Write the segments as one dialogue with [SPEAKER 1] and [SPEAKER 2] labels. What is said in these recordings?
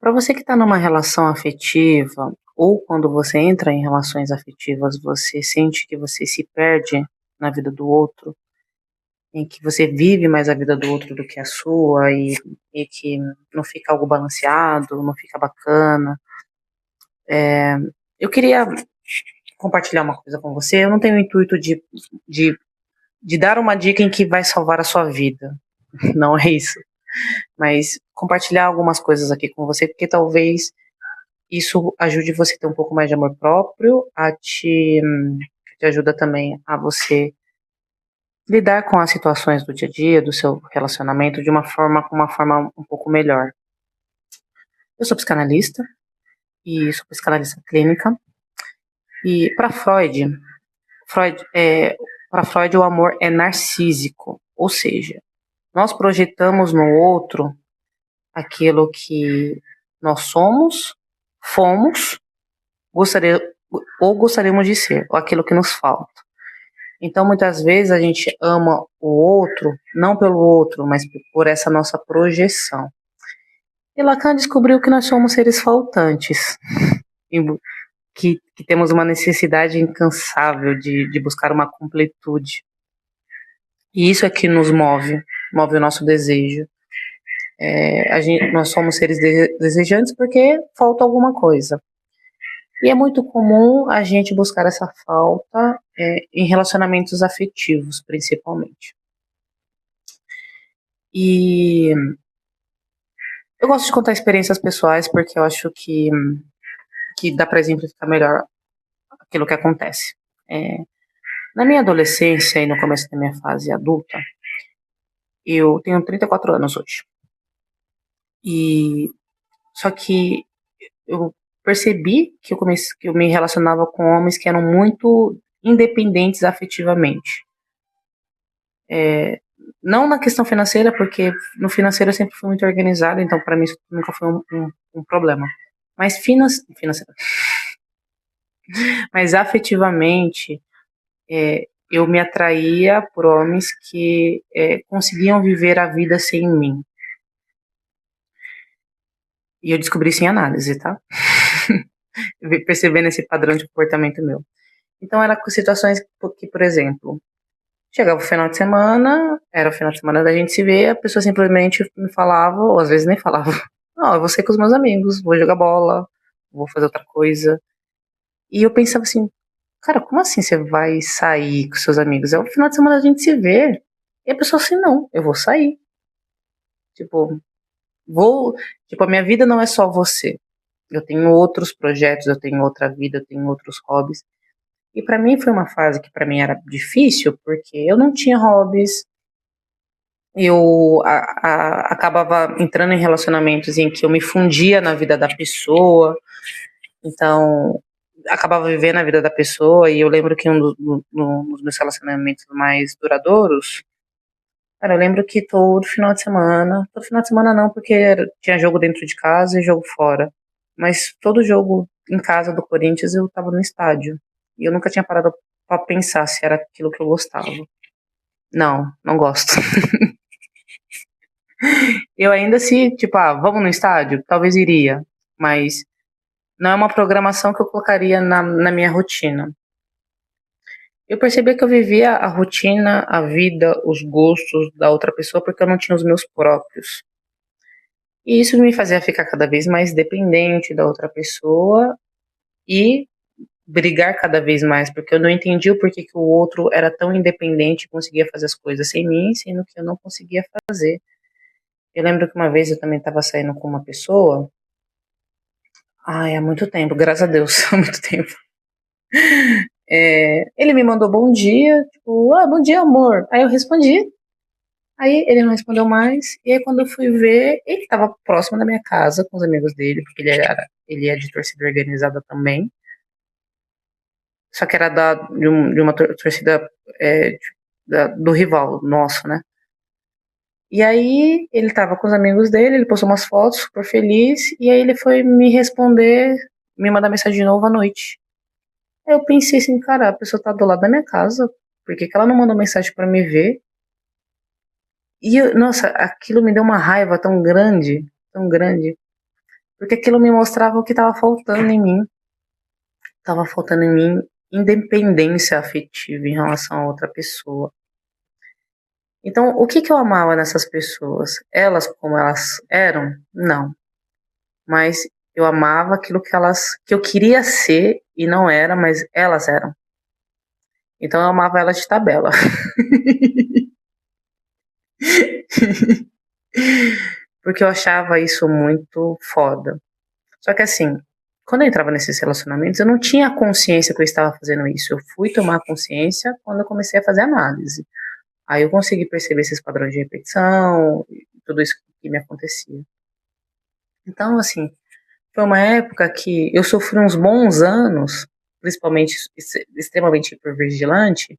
[SPEAKER 1] Para você que está numa relação afetiva, ou quando você entra em relações afetivas, você sente que você se perde na vida do outro, em que você vive mais a vida do outro do que a sua, e que não fica algo balanceado, não fica bacana. Eu queria compartilhar uma coisa com você. Eu não tenho o intuito de, de dar uma dica em que vai salvar a sua vida. Não é isso. Mas compartilhar algumas coisas aqui com você, porque talvez isso ajude você a ter um pouco mais de amor próprio, te ajuda também a você lidar com as situações do dia a dia, do seu relacionamento, de com uma forma um pouco melhor. Eu sou psicanalista e sou psicanalista clínica. E para Freud o amor é narcísico, ou seja, nós projetamos no outro aquilo que nós somos, fomos, gostaria, ou gostaríamos de ser, ou aquilo que nos falta. Então, muitas vezes a gente ama o outro, não pelo outro, mas por essa nossa projeção. E Lacan descobriu que nós somos seres faltantes, que temos uma necessidade incansável de buscar uma completude. E isso é que nos move o nosso desejo. Nós somos seres desejantes porque falta alguma coisa. E é muito comum a gente buscar essa falta em relacionamentos afetivos, principalmente. E eu gosto de contar experiências pessoais porque eu acho que dá para exemplificar melhor aquilo que acontece. Na minha adolescência e no começo da minha fase adulta, eu tenho 34 anos hoje. E só que eu percebi que eu me relacionava com homens que eram muito independentes afetivamente. Não na questão financeira, porque no financeiro eu sempre fui muito organizada, então para mim isso nunca foi um problema. Mas financeiro. Mas afetivamente, eu me atraía por homens que conseguiam viver a vida sem mim. E eu descobri isso em análise, tá? Percebendo esse padrão de comportamento meu. Então, era com situações que, por exemplo, chegava o final de semana, era o final de semana da gente se ver, a pessoa simplesmente me falava, ou às vezes nem falava, não, eu vou sair com os meus amigos, vou jogar bola, vou fazer outra coisa. E eu pensava assim, cara, como assim você vai sair com seus amigos? É o final de semana a gente se vê. E a pessoa assim, não, eu vou sair. Tipo, a minha vida não é só você. Eu tenho outros projetos, eu tenho outra vida, eu tenho outros hobbies. E para mim foi uma fase que para mim era difícil, porque eu não tinha hobbies, eu acabava entrando em relacionamentos em que eu me fundia na vida da pessoa, então acabava vivendo a vida da pessoa, e eu lembro que dos meus relacionamentos mais duradouros, cara, eu lembro que todo final de semana não, porque tinha jogo dentro de casa e jogo fora, mas todo jogo em casa do Corinthians eu tava no estádio, e eu nunca tinha parado pra pensar se era aquilo que eu gostava. Não, não gosto. Eu ainda se, tipo, vamos no estádio? Talvez iria, mas não é uma programação que eu colocaria na minha rotina. Eu percebi que eu vivia a rotina, a vida, os gostos da outra pessoa porque eu não tinha os meus próprios. E isso me fazia ficar cada vez mais dependente da outra pessoa e brigar cada vez mais, porque eu não entendi o porquê que o outro era tão independente e conseguia fazer as coisas sem mim, sendo que eu não conseguia fazer. Eu lembro que uma vez eu também estava saindo com uma pessoa. Ai, há muito tempo, graças a Deus, há muito tempo. Ele me mandou bom dia, tipo, bom dia, amor. Aí eu respondi. Aí ele não respondeu mais. E aí quando eu fui ver, ele estava próximo da minha casa com os amigos dele, porque ele é de torcida organizada também. Só que era de uma torcida do rival nosso, né? E aí ele estava com os amigos dele, ele postou umas fotos, super feliz, e aí ele foi me responder, me mandar mensagem de novo à noite. Aí eu pensei assim, cara, a pessoa tá do lado da minha casa, por que que ela não mandou mensagem pra me ver? E, nossa, aquilo me deu uma raiva tão grande, Porque aquilo me mostrava o que estava faltando em mim. Estava faltando em mim independência afetiva em relação a outra pessoa. Então, o que eu amava nessas pessoas? Elas como elas eram? Não. Mas eu amava aquilo que eu queria ser e não era, mas elas eram. Então eu amava elas de tabela. Porque eu achava isso muito foda. Só que assim, quando eu entrava nesses relacionamentos, eu não tinha consciência que eu estava fazendo isso. Eu fui tomar consciência quando eu comecei a fazer análise. Aí eu consegui perceber esses padrões de repetição e tudo isso que me acontecia. Então, assim, foi uma época que eu sofri uns bons anos, principalmente extremamente hipervigilante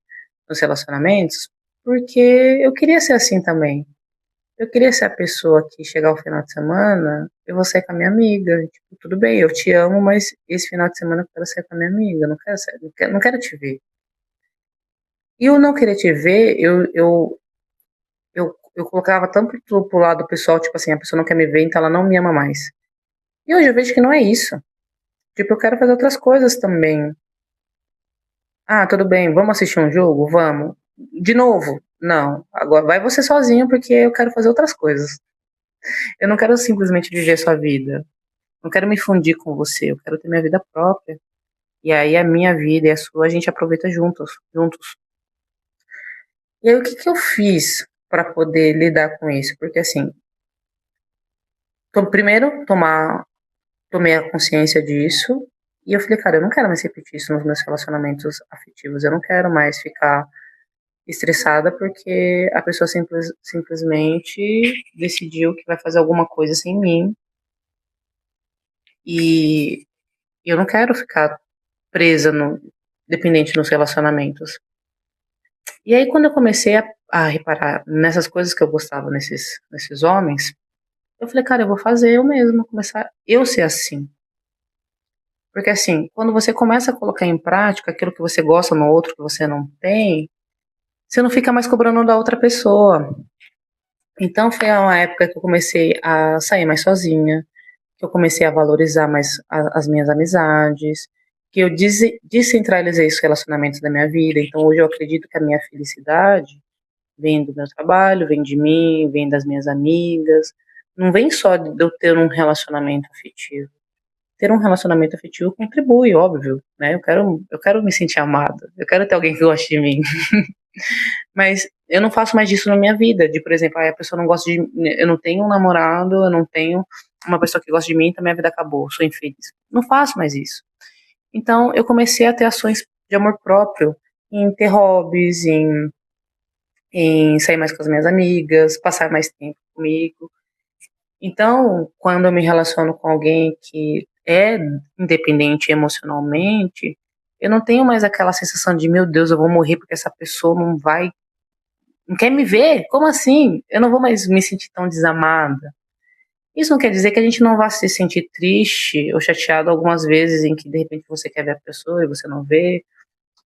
[SPEAKER 1] nos relacionamentos, porque eu queria ser assim também. Eu queria ser a pessoa que chegar ao final de semana, eu vou sair com a minha amiga. Tipo, tudo bem, eu te amo, mas esse final de semana eu quero sair com a minha amiga, não quero, sair, não quero te ver. E o não querer te ver, eu colocava tanto pro lado pessoal, tipo assim, a pessoa não quer me ver, então ela não me ama mais. E hoje eu vejo que não é isso. Tipo, eu quero fazer outras coisas também. Ah, tudo bem, vamos assistir um jogo? Vamos. De novo? Não. Agora vai você sozinho porque eu quero fazer outras coisas. Eu não quero simplesmente viver sua vida. Não quero me fundir com você, eu quero ter minha vida própria. E aí a minha vida e a sua a gente aproveita juntos. E aí o que eu fiz para poder lidar com isso? Porque assim, primeiro tomei a consciência disso e eu falei, cara, eu não quero mais repetir isso nos meus relacionamentos afetivos. Eu não quero mais ficar estressada porque a pessoa simplesmente decidiu que vai fazer alguma coisa sem mim e eu não quero ficar presa dependente nos relacionamentos. E aí quando eu comecei a reparar nessas coisas que eu gostava nesses homens, eu falei, cara, eu vou fazer eu mesma, começar eu ser assim. Porque assim, quando você começa a colocar em prática aquilo que você gosta no outro que você não tem, você não fica mais cobrando da outra pessoa. Então foi uma época que eu comecei a sair mais sozinha, que eu comecei a valorizar mais as minhas amizades, que eu descentralizei os relacionamentos da minha vida. Então hoje eu acredito que a minha felicidade vem do meu trabalho, vem de mim, vem das minhas amigas. Não vem só de eu ter um relacionamento afetivo. Ter um relacionamento afetivo contribui, óbvio, né? Eu quero me sentir amada. Eu quero ter alguém que goste de mim. Mas eu não faço mais disso na minha vida. De, por exemplo, a pessoa não gosta de. Eu não tenho um namorado, eu não tenho uma pessoa que gosta de mim, então minha vida acabou, sou infeliz. Não faço mais isso. Então eu comecei a ter ações de amor próprio, em ter hobbies, em sair mais com as minhas amigas, passar mais tempo comigo. Então, quando eu me relaciono com alguém que é independente emocionalmente, eu não tenho mais aquela sensação de, meu Deus, eu vou morrer porque essa pessoa não quer me ver? Como assim? Eu não vou mais me sentir tão desamada. Isso não quer dizer que a gente não vá se sentir triste ou chateado algumas vezes em que de repente você quer ver a pessoa e você não vê,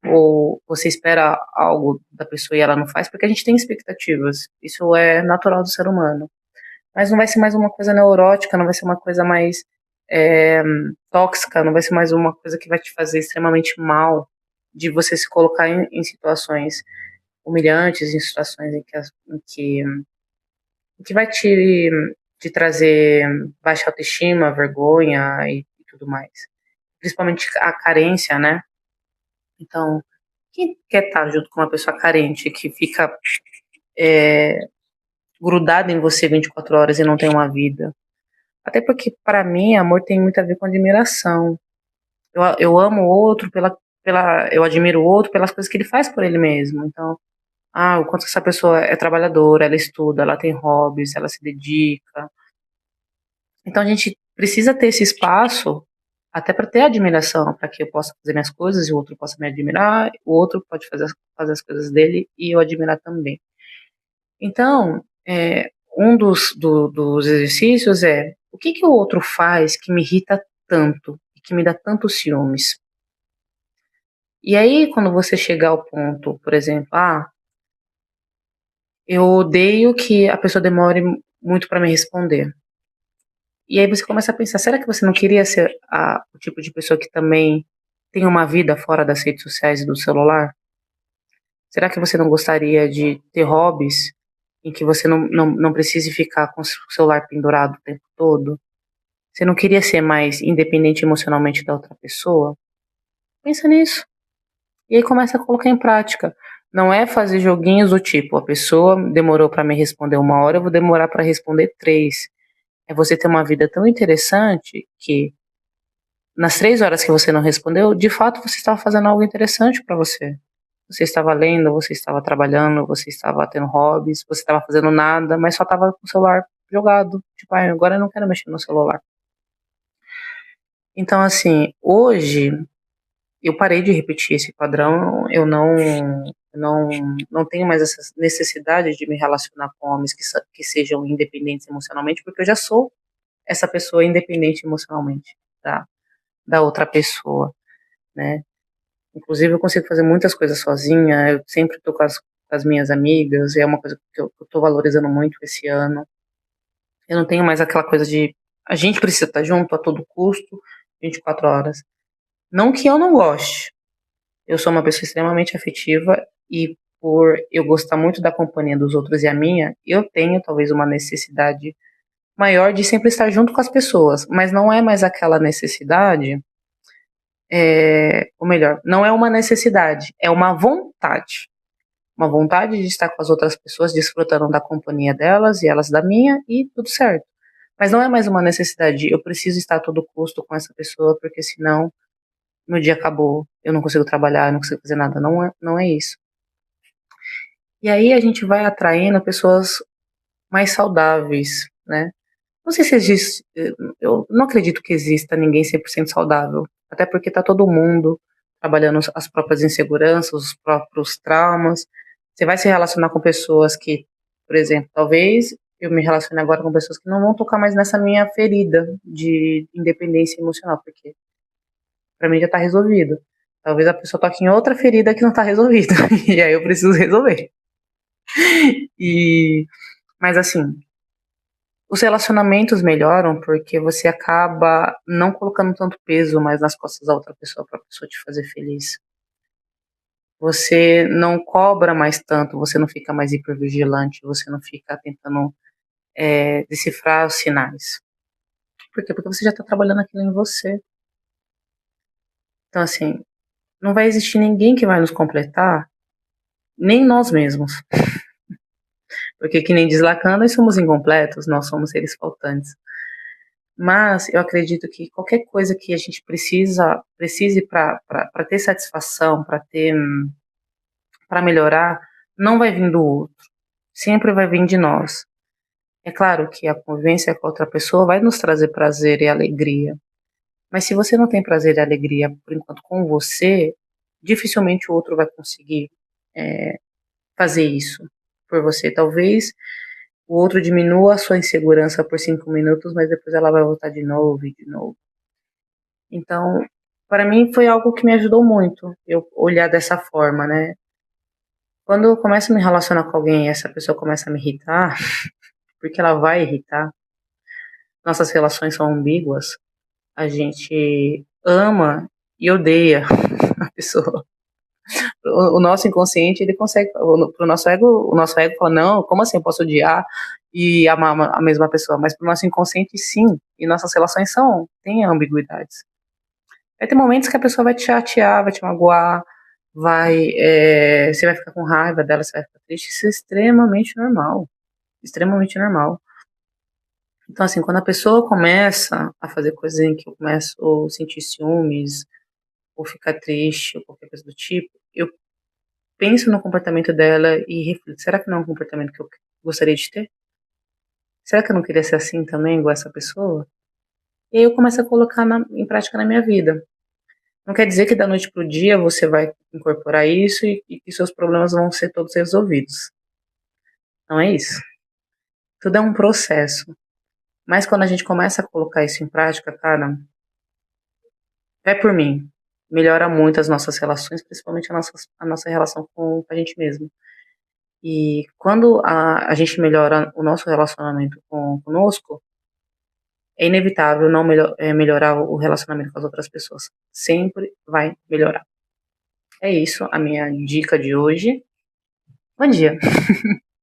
[SPEAKER 1] ou você espera algo da pessoa e ela não faz, porque a gente tem expectativas. Isso é natural do ser humano. Mas não vai ser mais uma coisa neurótica, não vai ser uma coisa mais é, tóxica, não vai ser mais uma coisa que vai te fazer extremamente mal, de você se colocar em situações humilhantes, em situações em que vai te trazer baixa autoestima, vergonha e tudo mais. Principalmente a carência, né? Então, quem quer estar junto com uma pessoa carente que fica é, grudada em você 24 horas e não tem uma vida? Até porque, para mim, amor tem muito a ver com admiração. Eu amo o outro eu admiro o outro pelas coisas que ele faz por ele mesmo. Então, o quanto essa pessoa é trabalhadora, ela estuda, ela tem hobbies, ela se dedica. Então, a gente precisa ter esse espaço até para ter admiração, para que eu possa fazer minhas coisas e o outro possa me admirar, o outro pode fazer as coisas dele e eu admirar também. Então, um dos exercícios é o que o outro faz que me irrita tanto e que me dá tantos ciúmes. E aí, quando você chegar ao ponto, por exemplo, eu odeio que a pessoa demore muito para me responder. E aí você começa a pensar, será que você não queria ser o tipo de pessoa que também tem uma vida fora das redes sociais e do celular? Será que você não gostaria de ter hobbies em que você não precise ficar com o celular pendurado o tempo todo? Você não queria ser mais independente emocionalmente da outra pessoa? Pensa nisso. E aí começa a colocar em prática. Não é fazer joguinhos do tipo, a pessoa demorou para me responder 1 hora, eu vou demorar para responder 3. É você ter uma vida tão interessante que nas 3 horas que você não respondeu, de fato você estava fazendo algo interessante para você. Você estava lendo, você estava trabalhando, você estava tendo hobbies, você estava fazendo nada, mas só estava com o celular jogado. Tipo, ah, agora eu não quero mexer no celular. Então, assim, hoje eu parei de repetir esse padrão, não, não tenho mais essa necessidade de me relacionar com homens que sejam independentes emocionalmente, porque eu já sou essa pessoa independente emocionalmente da outra pessoa, né? Inclusive, eu consigo fazer muitas coisas sozinha, eu sempre tô com as minhas amigas, e é uma coisa que eu tô valorizando muito esse ano. Eu não tenho mais aquela coisa de a gente precisa estar junto a todo custo, 24 horas. Não que eu não goste, eu sou uma pessoa extremamente afetiva e por eu gostar muito da companhia dos outros e a minha, eu tenho talvez uma necessidade maior de sempre estar junto com as pessoas, mas não é mais aquela necessidade, ou melhor, não é uma necessidade, é uma vontade de estar com as outras pessoas, desfrutando da companhia delas e elas da minha e tudo certo. Mas não é mais uma necessidade, eu preciso estar a todo custo com essa pessoa, porque senão meu dia acabou, eu não consigo trabalhar, eu não consigo fazer nada, não é isso. E aí a gente vai atraindo pessoas mais saudáveis, né? Não sei se existe, eu não acredito que exista ninguém 100% saudável, até porque tá todo mundo trabalhando as próprias inseguranças, os próprios traumas. Você vai se relacionar com pessoas que, por exemplo, talvez eu me relacione agora com pessoas que não vão tocar mais nessa minha ferida de independência emocional, porque pra mim já tá resolvido. Talvez a pessoa toque em outra ferida que não tá resolvida, e aí eu preciso resolver. E, mas assim, os relacionamentos melhoram porque você acaba não colocando tanto peso mais nas costas da outra pessoa para a pessoa te fazer feliz. Você não cobra mais tanto, você não fica mais hipervigilante, você não fica tentando decifrar os sinais. Por quê? Porque você já está trabalhando aquilo em você. Então, assim, não vai existir ninguém que vai nos completar, nem nós mesmos. Porque, que nem diz Lacan, nós somos incompletos, nós somos seres faltantes. Mas eu acredito que qualquer coisa que a gente precise para ter satisfação, para melhorar, não vai vir do outro. Sempre vai vir de nós. É claro que a convivência com a outra pessoa vai nos trazer prazer e alegria. Mas se você não tem prazer e alegria, por enquanto, com você, dificilmente o outro vai conseguir é, fazer isso por você. Talvez o outro diminua a sua insegurança por 5 minutos, mas depois ela vai voltar de novo e de novo. Então, para mim foi algo que me ajudou muito, eu olhar dessa forma, né? Quando eu começo a me relacionar com alguém e essa pessoa começa a me irritar, porque ela vai irritar, nossas relações são ambíguas, a gente ama e odeia a pessoa. O nosso inconsciente, ele consegue, o nosso ego fala, não, como assim eu posso odiar e amar a mesma pessoa? Mas pro nosso inconsciente, sim, e nossas relações têm ambiguidades. Vai ter momentos que a pessoa vai te chatear, vai te magoar, você vai ficar com raiva dela, você vai ficar triste. Isso é extremamente normal. Extremamente normal. Então, assim, quando a pessoa começa a fazer coisas em que eu começo a sentir ciúmes, ou ficar triste, ou qualquer coisa do tipo, eu penso no comportamento dela e reflito: será que não é um comportamento que eu gostaria de ter? Será que eu não queria ser assim também, igual essa pessoa? E aí eu começo a colocar em prática na minha vida. Não quer dizer que da noite pro dia você vai incorporar isso e que seus problemas vão ser todos resolvidos. Não é isso. Tudo é um processo. Mas quando a gente começa a colocar isso em prática, cara, vai por mim. Melhora muito as nossas relações, principalmente a nossa relação com a gente mesmo. E quando a gente melhora o nosso relacionamento conosco, é inevitável não melhorar o relacionamento com as outras pessoas. Sempre vai melhorar. É isso, a minha dica de hoje. Bom dia.